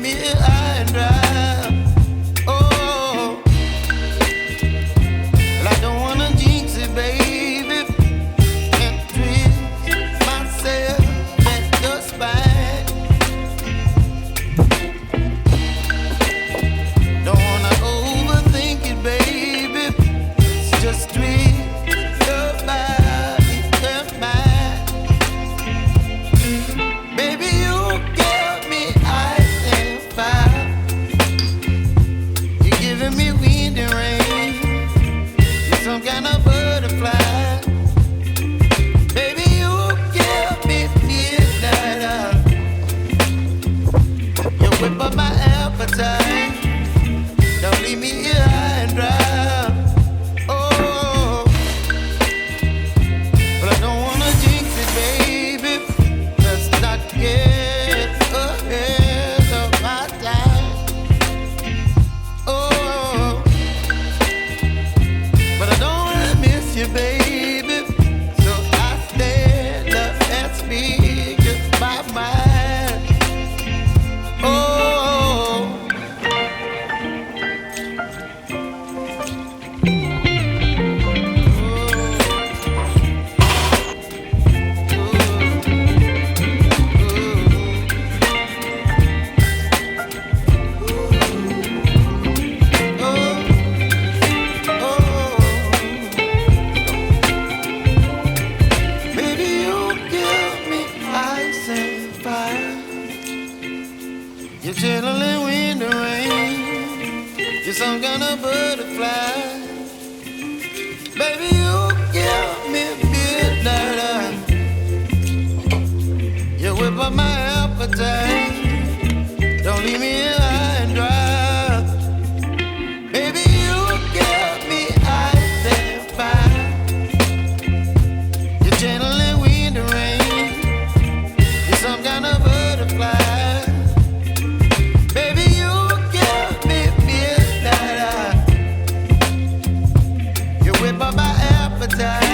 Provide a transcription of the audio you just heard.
me high and dry. Oh, well, I don't wanna jinx it, baby, and twist myself at the spine. Don't wanna overthink it, baby. It's just twist your body and mine. Baby, you give me ice and fire. You're giving me wind and rain. You're some kind of butterfly. Baby, you give me midnight. You whip up my appetite. Don't leave me here high and dry. Oh, but I don't wanna jinx it, baby. Let's not get ahead of my time. Oh, but I don't wanna miss you, baby. So I stand up and speak my mind. Oh. Baby, you give me ice and fire. You're gentle in wind and rain. You're some kind of butterfly. Baby, you give me midnight. You whip up my appetite. Don't leave me here high and dry. Baby, you give me ice and fire. You're gentle in wind and rain. You're some kind of butterfly. Baby, you give me midnight. You whip up my appetite.